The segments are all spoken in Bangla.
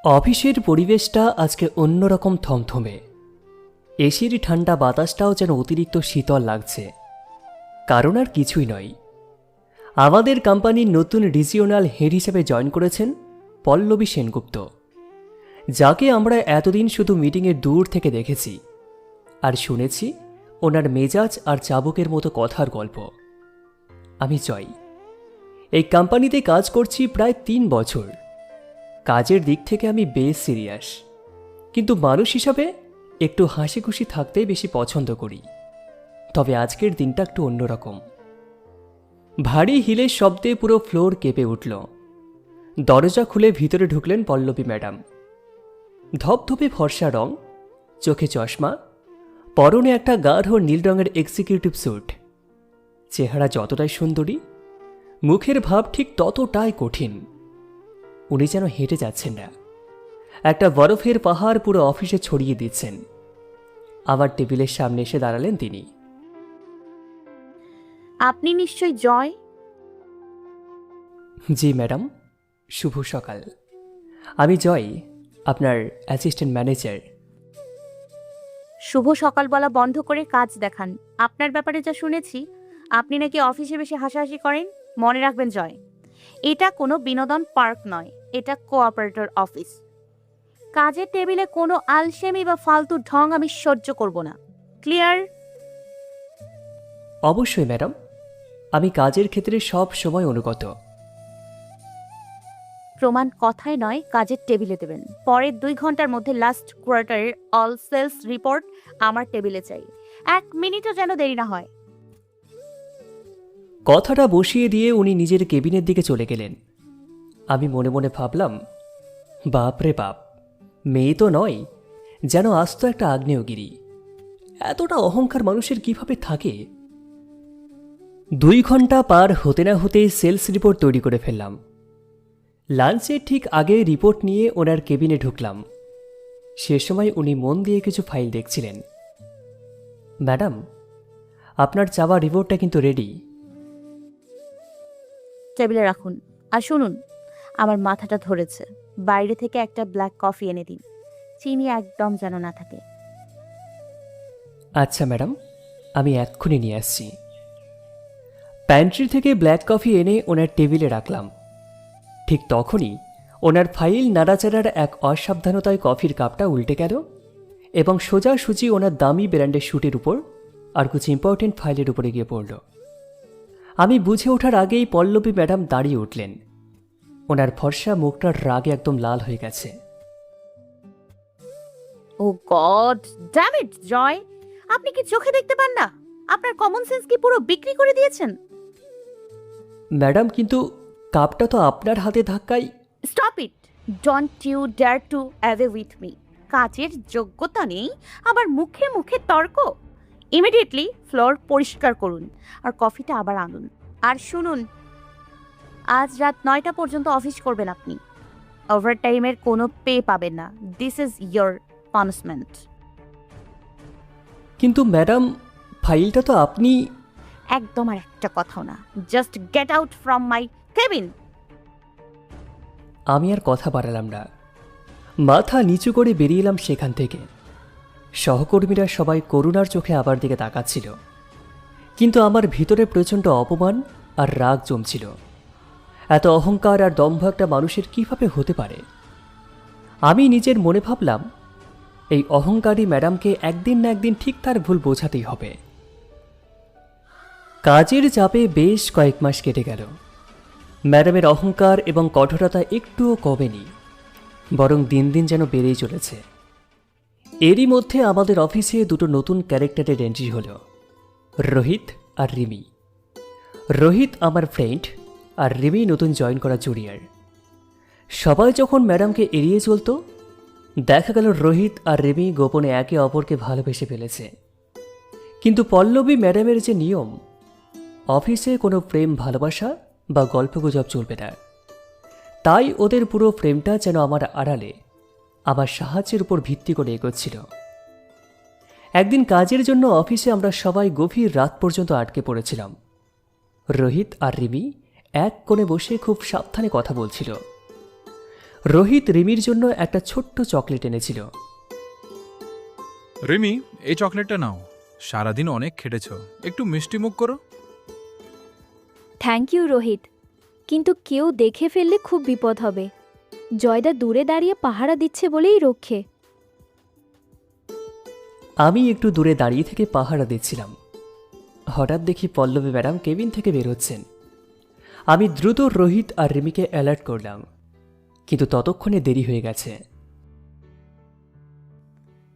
অফিসের পরিবেশটা আজকে অন্যরকম থমথমে। এসির ঠান্ডা বাতাসটাও যেন অতিরিক্ত শীতল লাগছে। কারণ আর কিছুই নয়, আমাদের কোম্পানির নতুন রিজিওনাল হেড হিসেবে জয়েন করেছেন পল্লবী সেনগুপ্ত, যাকে আমরা এতদিন শুধু মিটিংয়ে দূর থেকে দেখেছি আর শুনেছি ওনার মেজাজ আর চাবুকের মতো কথার গল্প। আমি জয়, এই কোম্পানিতে কাজ করছি প্রায় 3 বছর। কাজের দিক থেকে আমি বেশ সিরিয়াস, কিন্তু মানুষ হিসাবে একটু হাসি খুশি থাকতেই বেশি পছন্দ করি। তবে আজকের দিনটা একটু অন্যরকম। ভারী হিলের শব্দে পুরো ফ্লোর কেঁপে উঠল। দরজা খুলে ভিতরে ঢুকলেন পল্লবী ম্যাডাম। ধপধপে ফর্সা রং, চোখে চশমা, পরনে একটা গাঢ় নীল রঙের এক্সিকিউটিভ স্যুট। চেহারা যতটাই সুন্দরী, মুখের ভাব ঠিক ততটাই কঠিন। উনি যেন হেঁটে যাচ্ছেন না, একটা বরফের পাহাড় পুরো অফিসে ছড়িয়ে দিচ্ছেন। আমার টেবিলের সামনে এসে দাঁড়ালেন তিনি। আপনি নিশ্চয় জয়? জি ম্যাডাম, শুভ সকাল। আমি জয়, আপনার অ্যাসিস্ট্যান্ট ম্যানেজার। শুভ সকাল বলা বন্ধ করে কাজ দেখান। আপনার ব্যাপারে যা শুনেছি, আপনি নাকি অফিসে বেশি হাসাহাসি করেন। মনে রাখবেন জয়, এটা কোনো বিনোদন পার্ক নয়, এটা কোঅপারেটর অফিস। কাজের টেবিলে কোনো আলসেমি বা ফালতু ঢং আমি সহ্য করব না। ক্লিয়ার? অবশ্যই ম্যাডাম, আমি কাজের ক্ষেত্রে সব সময় অনুগত। প্রমাণ কথায় নয়, কাজের টেবিলে দেবেন। পরের 2 ঘন্টার মধ্যে লাস্ট কোয়ার্টারের অল সেলস রিপোর্ট আমার টেবিলে চাই। 1 মিনিটও যেন দেরি না হয়। কথাটা বসিয়ে দিয়ে উনি নিজের কেবিনের দিকে চলে গেলেন। আমি মনে মনে ভাবলাম, বাপ রে বাপ, মেয়ে তো নয়, যেন আস্ত একটা আগ্নেয়গিরি। এতটা অহংকার মানুষের কিভাবে থাকে? 2 ঘন্টা পার হতে না হতেই সেলস রিপোর্ট তৈরি করে ফেললাম। লাঞ্চের ঠিক আগে রিপোর্ট নিয়ে ওনার কেবিনে ঢুকলাম। সে সময় উনি মন দিয়ে কিছু ফাইল দেখছিলেন। ম্যাডাম, আপনার চাওয়া রিপোর্টটা কিন্তু রেডি। টেবিলে রাখুন। আর শুনুন, আমার মাথাটা ধরেছে। বাইরে থেকে একটা ব্ল্যাক কফি এনে দিন, চিনি একদম যেন না থাকে। আচ্ছা ম্যাডাম, আমি এক্ষুনি নিয়ে আসছি। প্যান্ট্রি থেকে ব্ল্যাক কফি এনে ওনার টেবিলে রাখলাম। ঠিক তখনই ওনার ফাইল নাড়াচাড়ার এক অসাবধানতায় কফির কাপটা উল্টে গেল এবং সোজাসুজি ওনার দামি ব্র্যান্ডের শ্যুটের উপর আর কিছু ইম্পর্টেন্ট ফাইলের উপরে গিয়ে পড়ল। আমি বুঝে ওঠার আগেই পল্লবী ম্যাডাম দাঁড়িয়ে উঠলেন। ওনার ফর্সা মুখটার রাগে একদম লাল হয়ে গেছে। ও গড ড্যাম ইট জয়, আপনি কি চোখে দেখতে পান না? আপনার কমন সেন্স কি পুরো বিক্রি করে দিয়েছেন? ম্যাডাম, কিন্তু কাপটা তো আপনার হাতে ধাক্কায়। Stop it, don't you dare to away with me. কাজের যোগ্যতা নেই, আবার মুখে মুখে তর্ক। ইমিডিয়েটলি ফ্লোর পরিষ্কার করুন আর কফিটা আবার আনুন। আর শুনুন, আজ রাত 9টা পর্যন্ত অফিস করবেন আপনি। ওভারটাইমের কোনো পে পাবেন না। This is your punishment. কিন্তু ম্যাডাম, ফাইলটা তো আপনি। একদম আর একটা কথাও না। Just get out from my cabin. আমি আর কথা বাড়ালাম না, মাথা নিচু করে বেরিয়ে এলাম সেখান থেকে। সহকর্মীরা সবাই করুণার চোখে আমার দিকে তাকাচ্ছিল, কিন্তু আমার ভিতরে প্রচণ্ড অপমান আর রাগ জমছিল। এত অহংকার আর দম্ভ একটা মানুষের কিভাবে হতে পারে? আমি নিজের মনে ভাবলাম, এই অহংকারী ম্যাডামকে একদিন না একদিন ঠিক তার ভুল বোঝাতেই হবে। কাজের চাপে বেশ কয়েক মাস কেটে গেল। ম্যাডামের অহংকার এবং কঠোরতা একটুও কমেনি, বরং দিন দিন যেন বেড়েই চলেছে। এরই মধ্যে আমাদের অফিসে 2টো নতুন ক্যারেক্টারের এন্ট্রি হলো, রোহিত আর রিমি। রোহিত আমার ফ্রেন্ড আর রিমি নতুন জয়েন করা জুনিয়র। সবাই যখন ম্যাডামকে এড়িয়ে চলত, দেখা গেল রোহিত আর রিমি গোপনে একে অপরকে ভালোবেসে ফেলেছে। কিন্তু পল্লবী ম্যাডামের যে নিয়ম, অফিসে কোনো প্রেম ভালোবাসা বা গল্পগুজব চলবে না। তাই ওদের পুরো প্রেমটা যেন আমার আড়ালে আমার সাহায্যের উপর ভিত্তি করে এগোচ্ছিল। একদিন কাজের জন্য অফিসে আমরা সবাই গভীর রাত পর্যন্ত আটকে পড়েছিলাম। রোহিত আর রিমি এক কোণে বসে খুব সাবধানে কথা বলছিল। রোহিত রিমির জন্য একটা ছোট্ট চকলেট এনেছিল। রিমি, এই চকলেটটা নাও। সারাদিন অনেক খেটেছ, একটু মিষ্টি মুখ করো। থ্যাংক ইউ রোহিত, কিন্তু কেউ দেখে ফেললে খুব বিপদ হবে। জয়দা দূরে দাঁড়িয়ে পাহারা দিচ্ছে বলেই রক্ষে। আমি একটু দূরে দাঁড়িয়ে থেকে পাহারা দিচ্ছিলাম। হঠাৎ দেখি পল্লবী ম্যাডাম কেবিন থেকে বের হচ্ছেন। আমি দ্রুত রোহিত আর রিমিকে অ্যালার্ট করলাম, কিন্তু ততক্ষণে দেরি হয়ে গেছে।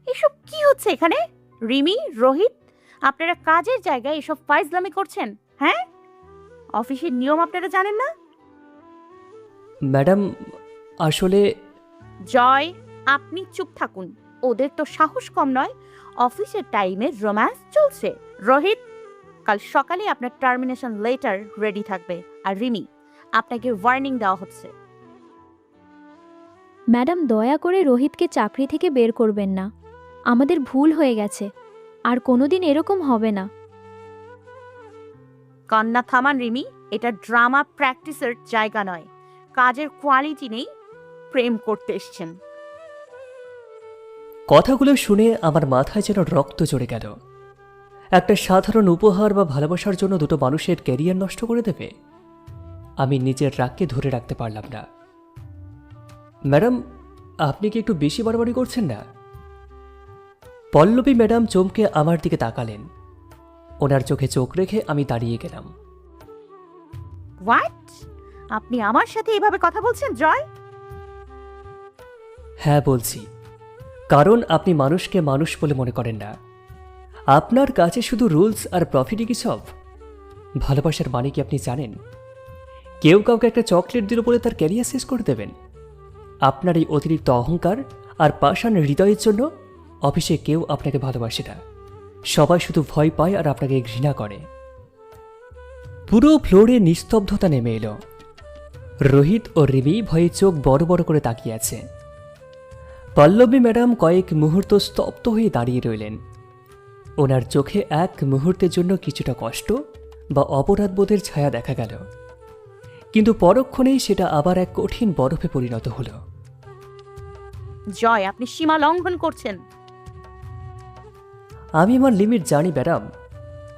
এসব কি হচ্ছে এখানে? রিমি, রোহিত, আপনারা কাজের জায়গায় এসব ফাইজলামি করছেন? হ্যাঁ, অফিসের নিয়ম আপনারা জানেন না? ম্যাডাম, আসলে জয়, আপনি চুপ থাকুন। ওদের তো সাহস কম নয়। অফিসের টাইমে রোম্যান্স চলছে। রোহিত, কাল সকালে আপনার টার্মিনেশন লেটার রেডি থাকবে। আর রিমি, আপনাকে ওয়ার্নিং দেওয়া হচ্ছে। ম্যাডাম, দয়া করে রোহিতকে চাকরি থেকে বের করবেন না। আমাদের ভুল হয়ে গেছে, আর কোনোদিন এরকম হবে না। কান্না থামান রিমি, এটা ড্রামা প্র্যাকটিসের জায়গা নয়। কাজের কোয়ালিটি নেই, প্রেম করতে এসছেন। কথাগুলো শুনে আমার মাথায় যেন রক্ত চড়ে গেল। একটা সাধারণ উপহার বা ভালোবাসার জন্য দুটো মানুষের ক্যারিয়ার নষ্ট করে দেবে? আমি নিজের রাগকে ধরে রাখতে পারলাম না। ম্যাডাম, আপনি কি একটু বেশি বাড়াবাড়ি করছেন না? পল্লবী ম্যাডাম চমকে আমার দিকে তাকালেন। ওনার চোখে চোখ রেখে আমি দাঁড়িয়ে গেলাম। হোয়াট? আপনি আমার সাথে এভাবে কথা বলছেন জয়? হ্যাঁ বলছি, কারণ আপনি মানুষকে মানুষ বলে মনে করেন না। আপনার কাছে শুধু রুলস আর প্রফিটই কি সব? ভালোবাসার মানে কি আপনি জানেন? কেউ কাউকে একটা চকলেট দিল বলে তার ক্যারিয়ার শেষ করে দেবেন? আপনার এই অতিরিক্ত অহংকার আর পাষাণ হৃদয়ের জন্য অফিসে কেউ আপনাকে ভালোবাসে না। সবাই শুধু ভয় পায় আর আপনাকে ঘৃণা করে। পুরো ফ্লোরে নিস্তব্ধতা নেমে এলো। রোহিত ও রিমি ভয়ে চোখ বড় বড় করে তাকিয়ে আছে। পল্লবী ম্যাডাম কয়েক মুহূর্ত স্তব্ধ হয়ে দাঁড়িয়ে রইলেন। ওনার চোখে এক মুহূর্তের জন্য কিছুটা কষ্ট বা অপরাধবোধের ছায়া দেখা গেল, কিন্তু পরক্ষণেই সেটা আবার এক কঠিন বরফে পরিণত হল। জয়, আপনি সীমা লঙ্ঘন করছেন। আমি আমার লিমিট জানি ম্যাডাম,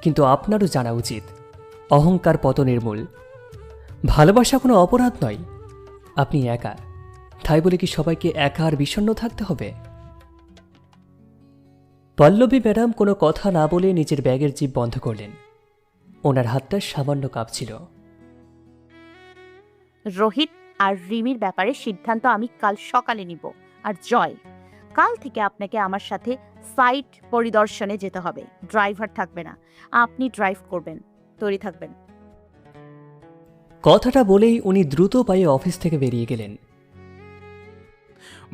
কিন্তু আপনারও জানা উচিত অহংকার পতনের মূল। ভালোবাসা কোনো অপরাধ নয়। আপনি একা, তাই বলে কি সবাইকে একা আর বিষণ্ণ থাকতে হবে? পল্লবী ম্যাডাম কোনো কথা না বলে নিজের ব্যাগের জিপ বন্ধ করলেন। ওনার হাতটা সামান্য কাঁপছিল। রোহিত আর রিমির ব্যাপারে সিদ্ধান্ত আমি কাল সকালে নিব। আর জয়, কাল থেকে আপনাকে আমার সাথে সাইট পরিদর্শনে যেতে হবে। ড্রাইভার থাকবে না, আপনি ড্রাইভ করবেন। তৈরি থাকবেন। কথাটা বলেই উনি দ্রুত পায়ে অফিস থেকে বেরিয়ে গেলেন।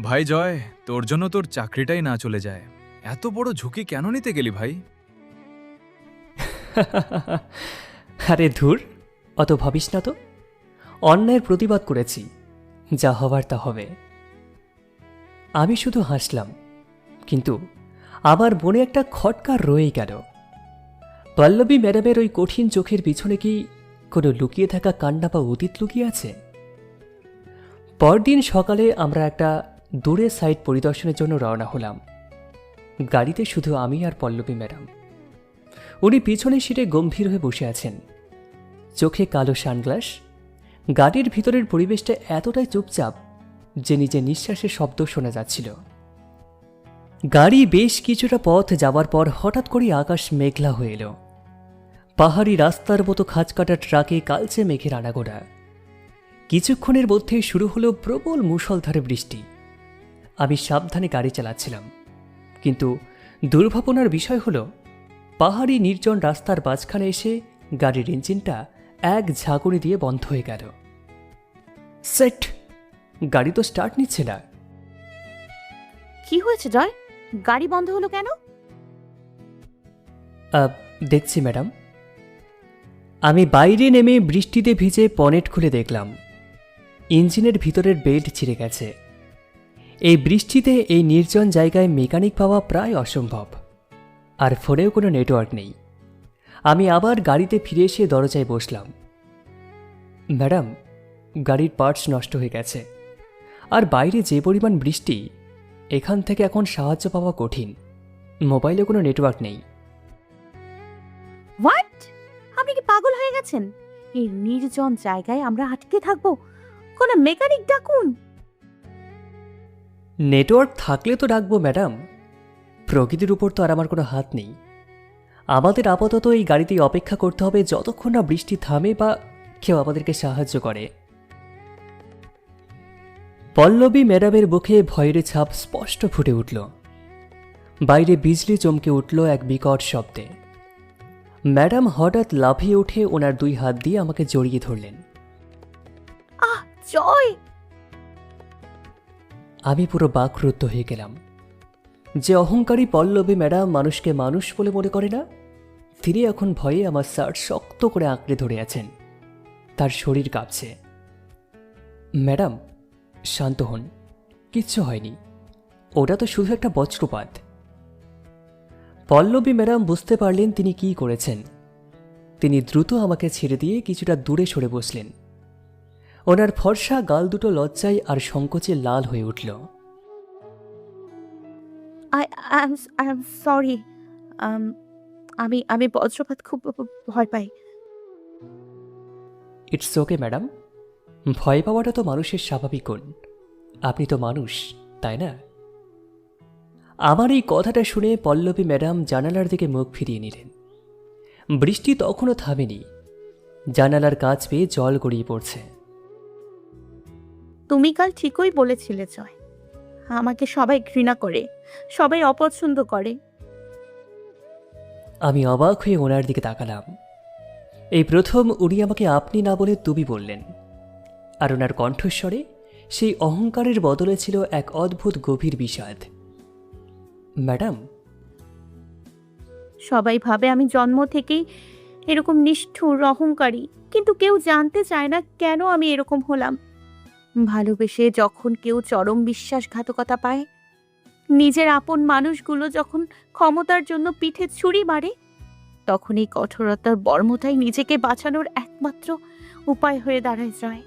ভাই জয়, তোর জন্য তোর চাকরিটাই না চলে যায়। এত বড় ঝুঁকি কেন নিতে গেলি ভাই? আরে ধুর, অত ভাবিস না তো। অন্যায়ের প্রতিবাদ করেছি, যা হবার তা হবে। আমি শুধু হাসলাম, কিন্তু আমার মনে একটা খটকা রয়েই গেল। পল্লবী ম্যাডামের ওই কঠিন চোখের পিছনে কি কোনো লুকিয়ে থাকা কান্না বা অতীত লুকিয়ে আছে? পরদিন সকালে আমরা একটা দূরে সাইট পরিদর্শনের জন্য রওনা হলাম। গাড়িতে শুধু আমি আর পল্লবী ম্যাডাম। উনি পিছনের সিটে গম্ভীর হয়ে বসে আছেন, চোখে কালো সানগ্লাস। গাড়ির ভিতরের পরিবেশটা এতটাই চুপচাপ যে নিজে নিঃশ্বাসের শব্দ শোনা যাচ্ছিল। গাড়ি বেশ কিছুটা পথ যাওয়ার পর হঠাৎ করে আকাশ মেঘলা হয়ে এলো। পাহাড়ি রাস্তার মতো খাঁজকাটা ট্রাকে কালচে মেঘের আনাগোনা। কিছুক্ষণের মধ্যে শুরু হলো প্রবল মুষলধারে বৃষ্টি। আমি সাবধানে গাড়ি চালাচ্ছিলাম, কিন্তু দুর্ভাবনার বিষয় হলো পাহাড়ি নির্জন রাস্তার মাঝখানে এসে গাড়ির ইঞ্জিনটা এক ঝাঁকুনি দিয়ে বন্ধ হয়ে গেল। সেট! গাড়ি তো স্টার্ট নিচ্ছে না। কি হয়েছে জয়? গাড়ি বন্ধ হলো কেন? দেখছি ম্যাডাম। আমি বাইরে নেমে বৃষ্টিতে ভিজে পনেট খুলে দেখলাম ইঞ্জিনের ভিতরের বেল্ট ছিঁড়ে গেছে। এই বৃষ্টিতে এই নির্জন জায়গায় মেকানিক পাওয়া প্রায় অসম্ভব, আর ফোনেও কোনো নেটওয়ার্ক নেই। আমি আবার গাড়িতে ফিরে এসে দরজায় বসলাম। ম্যাডাম, গাড়ির পার্টস নষ্ট হয়ে গেছে, আর বাইরে যে পরিমাণ বৃষ্টি, এখান থেকে এখন সাহায্য পাওয়া কঠিন। মোবাইলে কোনো নেটওয়ার্ক নেই। হোয়াট? আপনি কি পাগল হয়ে গেছেন? এই নির্জন জায়গায় আমরা আটকে থাকবো? কোনো মেকানিক ডাকুন। নেটওয়ার্ক থাকলে তো ডাকবো ম্যাডাম। প্রকৃতির উপর তো আর আমার কোনো হাত নেই। আমাদের আপাতত এই গাড়িতেই অপেক্ষা করতে হবে যতক্ষণ না বৃষ্টি থামে বা কেউ আমাদেরকে সাহায্য করে। পল্লবী ম্যাডামের মুখে ভয়ের ছাপ স্পষ্ট ফুটে উঠল। বাইরে বিজলি চমকে উঠল এক বিকট শব্দে। ম্যাডাম হঠাৎ লাফিয়ে উঠে ওনার 2 হাত দিয়ে আমাকে জড়িয়ে ধরলেন। আহ, জয়! আমি পুরো বাকরুদ্ধ হয়ে গেলাম। যে অহংকারী পল্লবী ম্যাডাম মানুষকে মানুষ বলে মনে করে না, তিনি এখন ভয়ে আমার শার্ট শক্ত করে আঁকড়ে ধরে আছেন। তার শরীর কাঁপছে। ম্যাডাম, শান্ত হন, কিচ্ছু হয়নি। ওটা তো শুধু একটা বজ্রপাত। পল্লবী ম্যাডাম বুঝতে পারলেন তিনি কি করেছেন। তিনি দ্রুত আমাকে ছেড়ে দিয়ে কিছুটা দূরে সরে বসলেন। ওনার ফর্সা গাল দুটো লজ্জায় আর সংকোচে লাল হয়ে উঠল। I am sorry. আমি বজ্রপাত খুব ভয় পাই। ইটস ওকে ম্যাডাম, ভয় পাওয়াটা তো মানুষের স্বাভাবিক গুণ। আপনি তো মানুষ, তাই না? আমার এই কথাটা শুনে পল্লবী ম্যাডাম জানালার দিকে মুখ ফিরিয়ে নিলেন। বৃষ্টি তখনও থামেনি। জানালার কাছ পেয়ে জল গড়িয়ে পড়ছে। তুমি কাল ঠিকই বলেছিলে জয়, আমাকে সবাই ঘৃণা করে, সবাই অপছন্দ করে। আমি অবাক হয়ে ওনার দিকে তাকালাম। এই প্রথম উনি আমাকে আপনি না বলে তুমি বললেন। আর ওনার কণ্ঠস্বরে সেই অহংকারের বদলে ছিল এক অদ্ভুত গভীর বিষাদ। ম্যাডাম, সবাই ভাবে আমি জন্ম থেকেই এরকম নিষ্ঠুর অহংকারী, কিন্তু কেউ জানতে চায় না কেন আমি এরকম হলাম। ভালোবেসে যখন কেউ চরম বিশ্বাসঘাতকতা পায়, নিজের আপন মানুষগুলো যখন ক্ষমতার জন্য পিঠে ছুরি মারে, তখন এই কঠোরতার বর্মটাই নিজেকে বাঁচানোর একমাত্র উপায় হয়ে দাঁড়ায় জয়।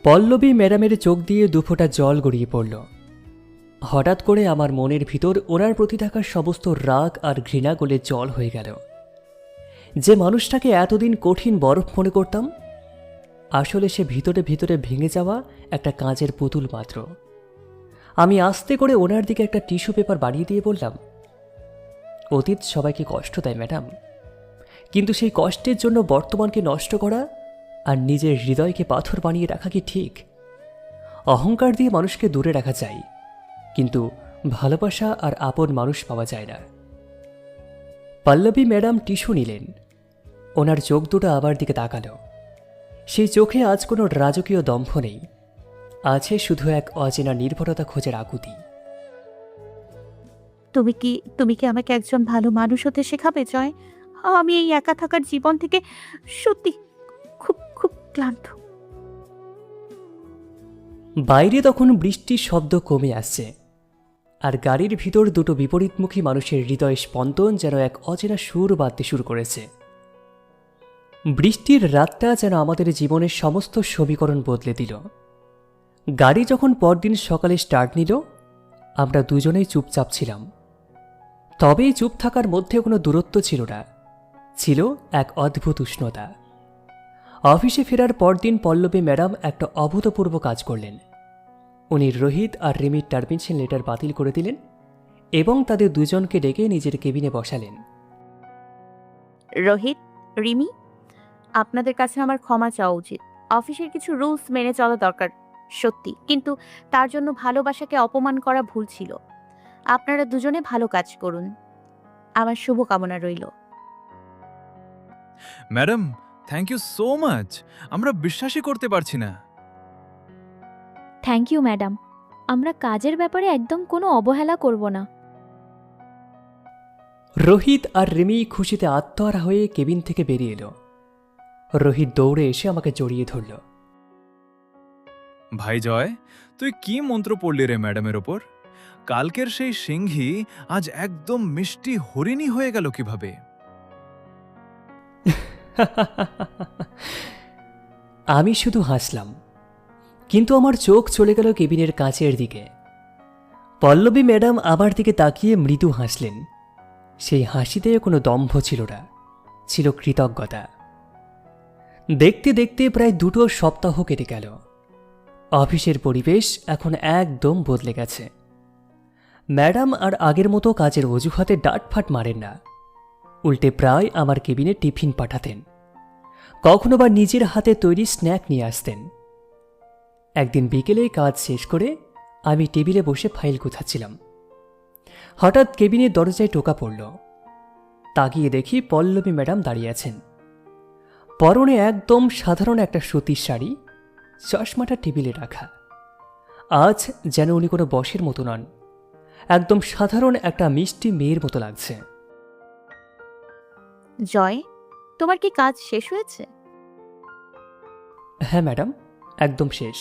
পল্লবী ম্যাডামের চোখ দিয়ে দুফোঁটা জল গড়িয়ে পড়ল। হঠাৎ করে আমার মনের ভিতর ওনার প্রতি থাকা সমস্ত রাগ আর ঘৃণা গলে জল হয়ে গেল। যে মানুষটাকে এতদিন কঠিন বরফ মনে করতাম, আসলে সে ভিতরে ভিতরে ভেঙে যাওয়া একটা কাঁচের পুতুল মাত্র। আমি আস্তে করে ওনার দিকে একটা টিস্যু পেপার বাড়িয়ে দিয়ে বললাম, অতীত সবাইকে কষ্ট দেয় ম্যাডাম, কিন্তু সেই কষ্টের জন্য বর্তমানকে নষ্ট করা আর নিজের হৃদয়কে পাথর বানিয়ে রাখা কি ঠিক? অহংকার দিয়ে মানুষকে দূরে রাখা যায়, কিন্তু ভালোবাসা আর আপন মানুষ পাওয়া যায় না। পল্লবী ম্যাডাম টিস্যু নিলেন। ওনার চোখ দুটো আবার দিকে তাকালো। সেই চোখে আজ কোনো রাজকীয় দম্ভ নেই, আছে শুধু এক অচেনা নির্ভরতা খোঁজার আকুতি। তুমি কি আমাকে একজন ভালো মানুষ হতে শেখাবে জয়? আমি এই একা থাকার জীবন থেকে সত্যি খুব খুব ক্লান্ত। বাইরে তখন বৃষ্টির শব্দ কমে আসছে, আর গাড়ির ভিতর দুটো বিপরীতমুখী মানুষের হৃদয় স্পন্দন যেন এক অচেনা সুর বাঁধতে শুরু করেছে। বৃষ্টির রাতটা যেন আমাদের জীবনের সমস্ত সমীকরণ বদলে দিল। গাড়ি যখন পরদিন সকালে স্টার্ট নিল, আমরা দুজনেই চুপচাপ ছিলাম। তবে এই চুপ থাকার মধ্যে কোনো দূরত্ব ছিল না, ছিল এক অদ্ভুত উষ্ণতা। অফিসে ফেরার পরদিন পল্লবী ম্যাডাম একটা অভূতপূর্ব কাজ করলেন। উনি রোহিত আর রিমির টারমিনেশন লেটার বাতিল করে দিলেন এবং তাদের দুজনকে ডেকে নিজের কেবিনে বসালেন। রোহিত, রিমি, আপনাদের কাছে আমার ক্ষমা চাওয়া উচিত। অফিসের কিছু রুলস মেনে চলা দরকার সত্যি, কিন্তু তার জন্য ভালোবাসাকে অপমান করা ভুল ছিল। আপনারা দুজনে ভালো কাজ করুন, আমার শুভকামনা রইল। Madam, thank you so much. আমরা বিশ্বাসই করতে পারছি না। থ্যাংক ইউ ম্যাডাম, আমরা কাজের ব্যাপারে একদম কোনো অবহেলা করব না। রোহিত আর রিমি খুশিতে আত্মহারা হয়ে কেবিন থেকে বেরিয়ে এলো। রোহিত দৌড়ে এসে আমাকে জড়িয়ে ধরল। ভাই জয়, তুই কি মন্ত্র পড়লি রে ম্যাডামের ওপর? কালকের সেই সিংহী আজ একদম মিষ্টি হরিণী হয়ে গেল কিভাবে? আমি শুধু হাসলাম, কিন্তু আমার চোখ চলে গেল কেবিনের কাঁচের দিকে। পল্লবী ম্যাডাম আমার দিকে তাকিয়ে মৃদু হাসলেন। সেই হাসিতে কোনো দম্ভ ছিল না, ছিল কৃতজ্ঞতা। দেখতে দেখতে প্রায় 2 সপ্তাহ কেটে গেল। অফিসের পরিবেশ এখন একদম বদলে গেছে। ম্যাডাম আর আগের মতো কাজের অজুহাতে ডাঁটফাট মারেন না, উল্টে প্রায় আমার কেবিনে টিফিন পাঠাতেন, কখনো বা নিজের হাতে তৈরি স্ন্যাক নিয়ে আসতেন। একদিন বিকেলে কাজ শেষ করে আমি টেবিলে বসে ফাইল গোছাচ্ছিলাম। হঠাৎ কেবিনের দরজায় টোকা পড়ল। তাকিয়ে দেখি পল্লবী ম্যাডাম দাঁড়িয়ে আছেন। পরনে একদম সাধারণ একটা সুতির শাড়ি, চশমাটা টেবিলে রাখা। আজ যেন উনি কোনো বসের মতো নন, একদম সাধারণ একটা মিষ্টি মেয়ের মতো লাগছে। জয়, তোমার কি কাজ শেষ হয়েছে? হ্যাঁ ম্যাডাম, একদম শেষ।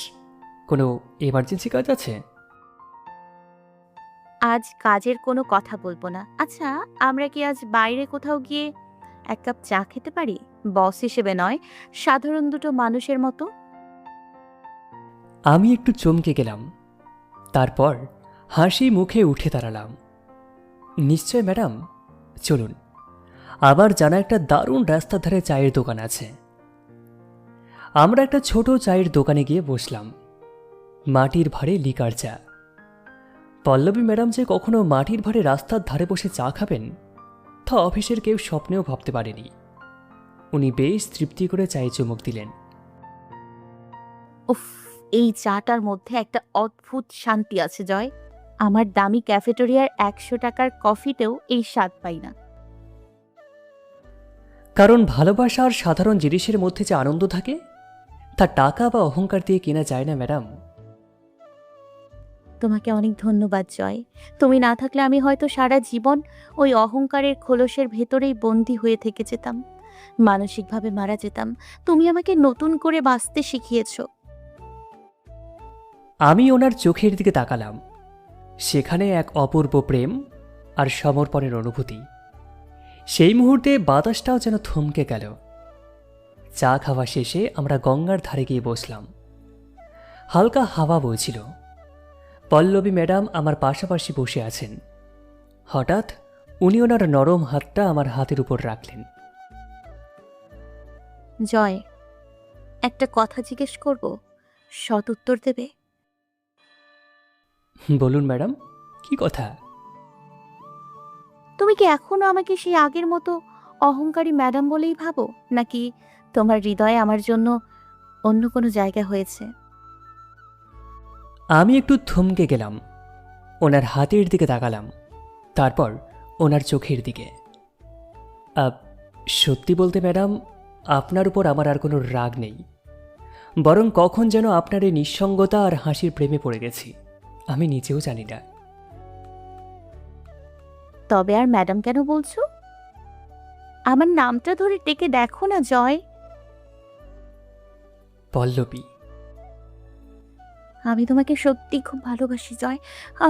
কোনো এমার্জেন্সি কাজ আছে? আজ কাজের কোনো কথা বলবো না। আচ্ছা, আমরা কি আজ বাইরে কোথাও গিয়ে 1 কাপ চা খেতে পারি? বস হিসেবে নয়, সাধারণ দুটো মানুষের মতো। আমি একটু চমকে গেলাম, তারপর হাসি মুখে উঠে দাঁড়ালাম। নিশ্চয় ম্যাডাম, চলুন। আবার জানা একটা দারুণ রাস্তার ধারে চায়ের দোকান আছে। আমরা একটা ছোট চায়ের দোকানে গিয়ে বসলাম। মাটির ভাঁড়ে লিকার চা। পল্লবী ম্যাডাম যে কখনো মাটির ভাঁড়ে রাস্তার ধারে বসে চা খাবেন, তা অফিসের কেউ স্বপ্নেও ভাবতে পারেনি। উনি বেশ তৃপ্তি করে চায়ে চুমুক দিলেন। উফ, এই চাটার মধ্যে একটা অদ্ভুত শান্তি আছে জয়। আমার দামি ক্যাফেটেরিয়ার 100 টাকার কফিতেও এই স্বাদ পাই না। কারণ ভালোবাসা আর সাধারণ জিনিসের মধ্যে যে আনন্দ থাকে, তা টাকা বা অহংকার দিয়ে কেনা যায় না ম্যাডাম। তোমাকে অনেক ধন্যবাদ জয়। তুমি না থাকলে আমি হয়তো সারা জীবন ওই অহংকারের খোলসের ভেতরেই বন্দী হয়ে থেকে যেতাম, মানসিকভাবে মারা যেতাম। তুমি আমাকে নতুন করে বাঁচতে শিখিয়েছো। আমি ওনার চোখের দিকে তাকালাম। সেখানে এক অপূর্ব প্রেম আর সমর্পণের অনুভূতি। সেই মুহূর্তে বাতাসটাও যেন থমকে গেল। চা খাওয়া শেষে আমরা গঙ্গার ধারে গিয়ে বসলাম। হালকা হাওয়া বইছিল। পল্লবী ম্যাডাম আমার পাশাপাশি বসে আছেন। হঠাৎ উনি ওনার নরম হাতটা আমার হাতের উপর রাখলেন। জয়, একটা কথা জিজ্ঞেস করব, সৎ উত্তর দেবে? বলুন ম্যাডাম, কি কথা? তুমি কি এখনো আমাকে সেই আগের মতো অহংকারী ম্যাডাম বলেই ভাবো, নাকি তোমার হৃদয়ে আমার জন্য অন্য কোনো জায়গা হয়েছে? আমি একটু থমকে গেলাম। ওনার হাতের দিকে তাকালাম, তারপর ওনার চোখের দিকে। সত্যি বলতে ম্যাডাম, আপনার উপর আমার আর কোনো রাগ নেই। বরং কখন যেন আপনার এই নিঃসঙ্গতা আর হাসির প্রেমে পড়ে গেছি, আমি নিজেও জানি না। তবে আর ম্যাডাম কেন বলছো? আমার নামটা ধরে ডেকে দেখো না জয়। পল্লবী। আমি তোমাকে সত্যি খুব ভালোবাসি জয়।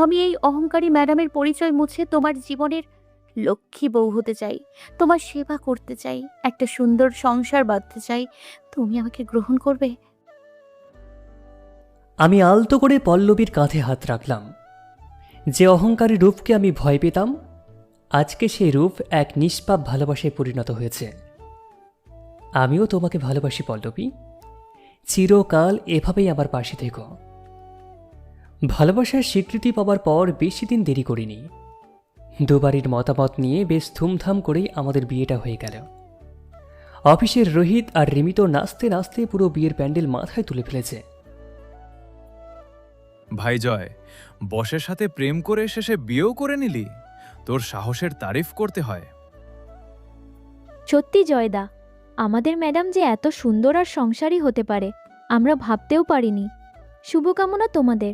আমি এই অহংকারী ম্যাডামের পরিচয় মুছে তোমার জীবনের লক্ষ্মী বউ হতে চাই, তোমার সেবা করতে চাই, একটা সুন্দর সংসার বাঁধতে চাই। তুমি আমাকে গ্রহণ করবে? আমি আলতো করে পল্লবীর কাঁধে হাত রাখলাম। যে অহংকারী রূপকে আমি ভয় পেতাম, আজকে সেই রূপ এক নিষ্পাপ ভালোবাসায় পরিণত হয়েছে। আমিও তোমাকে ভালোবাসি পল্লবী। চিরকাল এভাবেই আমার পাশে থেকো। ভালোবাসার স্বীকৃতি পাওয়ার পর বেশি দিন দেরি করিনি। দুবারের মতামত নিয়ে বেশ ধুমধাম করেই আমাদের বিয়েটা হয়ে গেল। অফিসের রোহিত আর রিমি তো নাচতে নাচতে পুরো বিয়ের প্যান্ডেল মাথায় তুলে ফেলেছে। ভাই জয়, বসের সাথে প্রেম করে শেষে বিয়েও করে নিলি? তোর সাহসের তারিফ করতে হয়। সত্যি জয়দা, আমাদের ম্যাডাম যে এত সুন্দর আর সংসারী হতে পারে আমরা ভাবতেও পারিনি। শুভকামনা তোমাদের।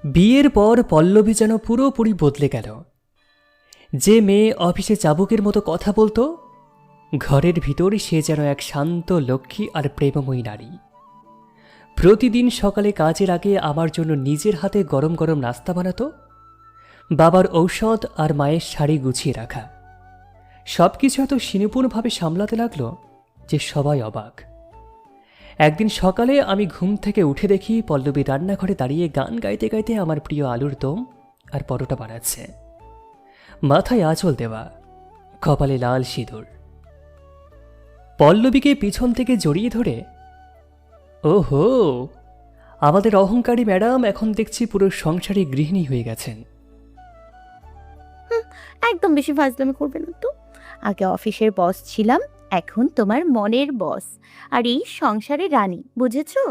বিয়ের পর পল্লবী যেন পুরোপুরি বদলে গেল। যে মেয়ে অফিসে চাবুকের মতো কথা বলতো, ঘরের ভিতর সে যেন এক শান্ত লক্ষ্মী আর প্রেমময়ী নারী। প্রতিদিন সকালে কাজের আগে আমার জন্য নিজের হাতে গরম গরম নাস্তা বানাতো। বাবার ঔষধ আর মায়ের শাড়ি গুছিয়ে রাখা, সবকিছু এত সুনিপুণভাবে সামলাতে লাগলো যে সবাই অবাক। একদিন সকালে আমি ঘুম থেকে উঠে দেখি পল্লবী রান্নাঘরে দাঁড়িয়ে গান গাইতে গাইতে আমার প্রিয় আলুর দম আর পরোটা বানাচ্ছে। মাথায় আঁচল দেওয়া, কপালে লাল সিঁদুর। পল্লবীকে পিছন থেকে জড়িয়ে ধরে, ওহো, আমাদের অহংকারী ম্যাডাম এখন দেখছি পুরো সংসারে গৃহিণী হয়ে গেছেন। একদম বেশি ফাজলামি করবে না তো। আগে অফিসের বস ছিলাম, এখন তোমার মনের বস আর এই সংসারে রানী, বুঝেছো?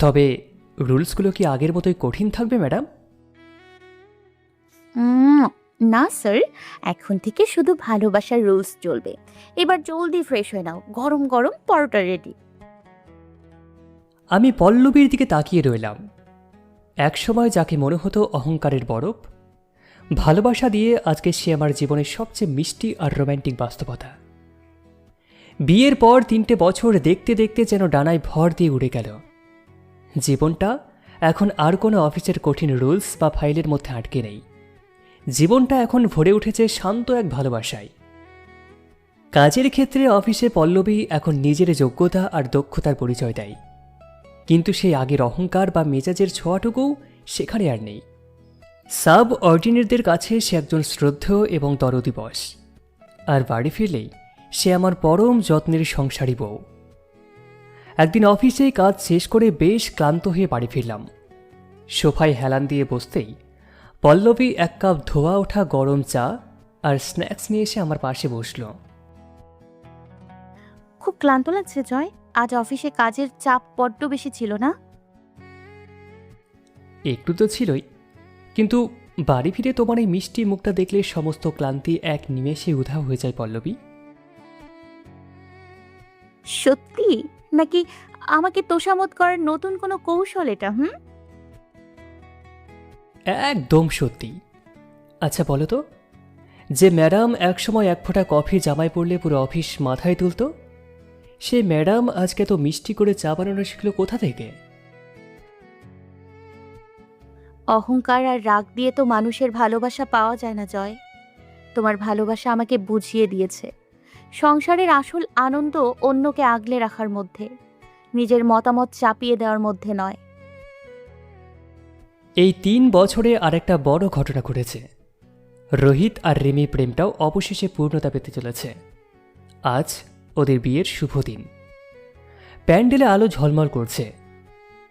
তবে রুলসগুলো কি আগের মতোই কঠিন থাকবে ম্যাডাম? না স্যার, এখন থেকে শুধু ভালোবাসার রুলস চলবে। এবার জলদি ফ্রেশ হয়ে নাও, গরম গরম পরোটা রেডি। আমি পল্লবীর দিকে তাকিয়ে রইলাম। একসময় যাকে মনে হতো অহংকারের বরফ, ভালোবাসা দিয়ে আজকে সে আমার জীবনের সবচেয়ে মিষ্টি আর রোম্যান্টিক বাস্তবতা। বিয়ের পর 3টে বছর দেখতে দেখতে যেন ডানায় ভর দিয়ে উড়ে গেল। জীবনটা এখন আর কোনো অফিসের কঠিন রুলস বা ফাইলের মধ্যে আটকে নেই। জীবনটা এখন ভরে উঠেছে শান্ত এক ভালোবাসায়। কাজের ক্ষেত্রে অফিসে পল্লবী এখন নিজের যোগ্যতা আর দক্ষতার পরিচয় দেয়, কিন্তু সেই আগের অহংকার বা মেজাজের ছোঁয়াটুকুও সেখানে আর নেই। সাব অর্ডিনেটদের কাছে সে একজন শ্রদ্ধেয় এবং দরদি বস, আর বাড়ি ফিরলেই সে আমার পরম যত্নের সংসারী বউ। একদিন অফিসে কাজ শেষ করে বেশ ক্লান্ত হয়ে বাড়ি ফিরলাম। সোফায় হেলান দিয়ে বসতেই পল্লবী 1 কাপ ধোয়া ওঠা গরম চা আর স্ন্যাক্স নিয়ে এসে আমার পাশে বসল। খুব ক্লান্ত লাগছে জয়, আজ অফিসে কাজের চাপ বড্ড বেশি ছিল না? একটু তো ছিলই, কিন্তু বাড়ি ফিরে তোমার এই মিষ্টি মুখটা দেখলে সমস্ত ক্লান্তি এক নিমেষে উধাও হয়ে যায় পল্লবী। সত্যি নাকি আমাকে তোষামত করার নতুন কোনো কৌশল এটা? একদম সত্যি। আচ্ছা বলো তো, যে ম্যাডাম একসময় 1 ফোঁটা কফি জামায় পড়লে পুরো অফিস মাথায় তুলত, সে ম্যাডাম আজকে তো মিষ্টি করে চা বানানো শিখলো কোথা থেকে? অহংকার আর রাগ দিয়ে তো মানুষের ভালোবাসা পাওয়া যায় না জয়। তোমার ভালোবাসা আমাকে বুঝিয়ে দিয়েছে সংসারের আসল আনন্দ অন্যকে আগলে রাখার মধ্যে, নিজের মতামত চাপিয়ে দেওয়ার মধ্যে নয়। এই 3 বছরে আরেকটা বড় ঘটনা ঘটেছে। রোহিত আর রিমি প্রেমটাও অবশেষে পূর্ণতা পেতে চলেছে। আজ ওদের বিয়ের শুভ দিন। প্যান্ডেলে আলো ঝলমল করছে।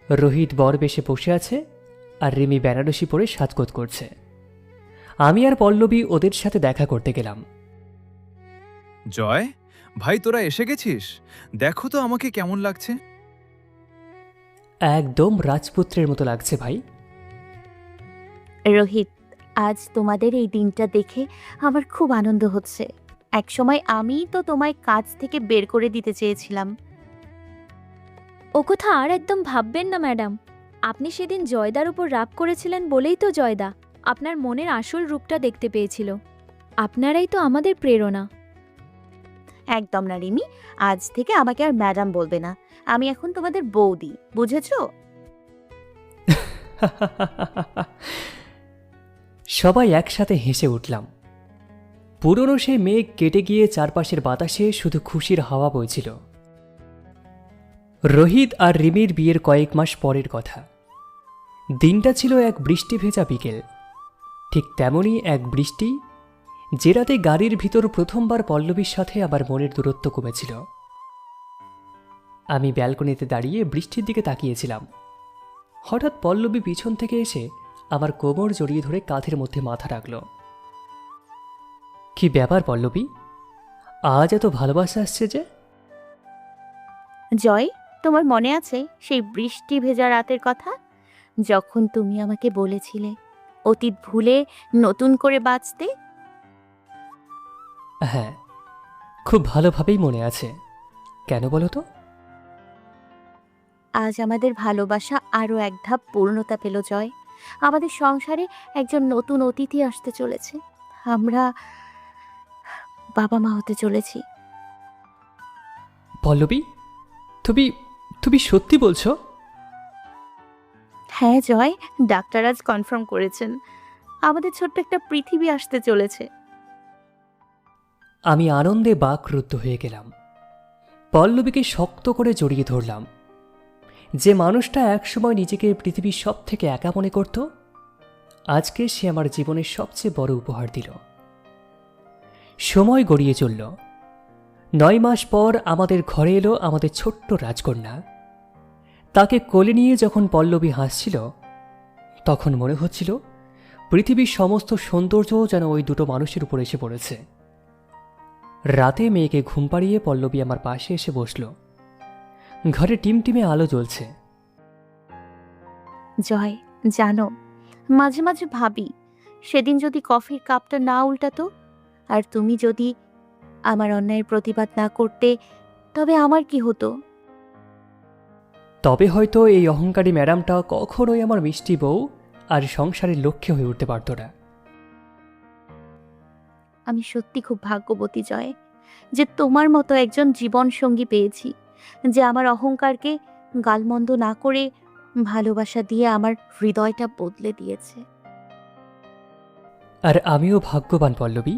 রোহিত বর বেশে বসে আছে আর রিমি বেনারসি পরে সাজগোজ করছে। আমি আর পল্লবী ওদের সাথে দেখা করতে গেলাম। জয় ভাই, তোরা এসে গেছিস? দেখো তো আমাকে কেমন লাগছে। একদম রাজপুত্রের মতো লাগছে ভাই। রোহিত, আজ তোমাদের এই দিনটা দেখে আমার খুব আনন্দ হচ্ছে। একসময় আমিই তো তোমায় কাজ থেকে বের করে দিতে চেয়েছিলাম। ও কথা আর একদম ভাববেন না ম্যাডাম। আপনি সেদিন জয়দার উপর রাগ করেছিলেন বলেই তো জয়দা আপনার মনের আসল রূপটা দেখতে পেয়েছিল। আপনারাই তো আমাদের প্রেরণা। একদম না রিমি, আজ থেকে আমাকে আর ম্যাডাম বলবে না। আমি এখন তোমাদের বৌদি, বুঝেছো? সবাই একসাথে হেসে উঠলাম। পুরনো সেই মেঘ কেটে গিয়ে চারপাশের বাতাসে শুধু খুশির হাওয়া বইছিল। রোহিত আর রিমির বিয়ের কয়েক মাস পরের কথা। দিনটা ছিল এক বৃষ্টি ভেজা বিকেল। ঠিক তেমনই এক বৃষ্টি যে রাতে গাড়ির ভিতর প্রথমবার পল্লবীর সাথে আমার মনের দূরত্ব কমেছিল। আমি ব্যালকনিতে দাঁড়িয়ে বৃষ্টির দিকে তাকিয়েছিলাম। হঠাৎ পল্লবী পিছন থেকে এসে আমার কোমর জড়িয়ে ধরে কাঁধের মধ্যে মাথা রাখল। কি ব্যাপার পল্লবী, আজ এত ভালোবাসা আসছে যে? জয়, তোমার মনে আছে সেই বৃষ্টি ভেজা রাতের কথা, যখন তুমি আমাকে বলেছিলে অতীত ভুলে নতুন করে বাঁচতে? হ্যাঁ, খুব ভালোভাবেই মনে আছে। কেন বলো তো? আজ আমাদের ভালোবাসা আরও এক ধাপ পূর্ণতা পেল জয়। আমাদের সংসারে একজন নতুন অতিথি আসতে চলেছে। আমরা বাবা মা হতে চলেছি। পল্লবী, তুমি তুমি সত্যি বলছো? হ্যাঁ জয়, ডাক্তার আজ কনফার্ম করেছেন আমাদের ছোট্ট একটা পৃথিবী আসতে চলেছে। আমি আনন্দে বাকরুদ্ধ হয়ে গেলাম। পল্লবীকে শক্ত করে জড়িয়ে ধরলাম। যে মানুষটা একসময় নিজেকে পৃথিবীর সব থেকে একা মনে করত, আজকে সে আমার জীবনের সবচেয়ে বড় উপহার দিল। সময় গড়িয়ে চলল। 9 মাস পর আমাদের ঘরে এলো আমাদের ছোট্ট রাজকন্যা। তাকে কোলে নিয়ে যখন পল্লবী হাসছিল, তখন মনে হচ্ছিল পৃথিবীর সমস্ত সৌন্দর্য যেন ওই দুটো মানুষের উপর এসে পড়েছে। রাতে মেয়েকে ঘুম পাড়িয়ে পল্লবী আমার পাশে এসে বসল। ঘরে টিমটিমে আলো জ্বলছে। জয়, জানো, মাঝে মাঝে ভাবি সেদিন যদি কফির কাপটা না উল্টাতো আর তুমি যদি আমার অন্যায়ের প্রতিবাদ না করতে, তবে আমার কি হতো? তবে হয়তো এই অহংকারী ম্যাডামটা কখনোই আমার মিষ্টি বউ আর সংসারের লক্ষ্যে হয়ে উঠতে পারত না। আমি সত্যি খুব ভাগ্যবতী জয়, যে তোমার মতো একজন জীবন সঙ্গী পেয়েছি, যে আমার অহংকারকে গালমন্দ না করে ভালোবাসা দিয়ে আমার হৃদয়টা বদলে দিয়েছে। আর আমিও ভাগ্যবান পল্লবী,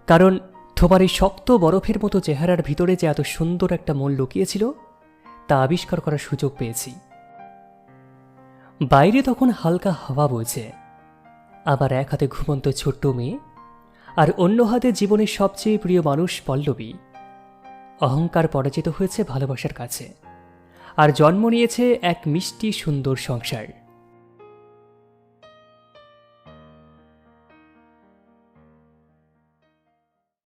কারণ তোমার এই শক্ত বরফের মতো চেহারার ভিতরে যে এত সুন্দর একটা মন লুকিয়েছিল, তা আবিষ্কার করার সুযোগ পেয়েছি। বাইরে তখন হালকা হাওয়া বইছে, আবার এক হাতে ঘুমন্ত ছোট্ট মেয়ে, আর অন্য হাতে জীবনের সবচেয়ে প্রিয় মানুষ পল্লবী। অহংকার পরাজিত হয়েছে ভালোবাসার কাছে, আর জন্ম নিয়েছে এক মিষ্টি সুন্দর সংসার।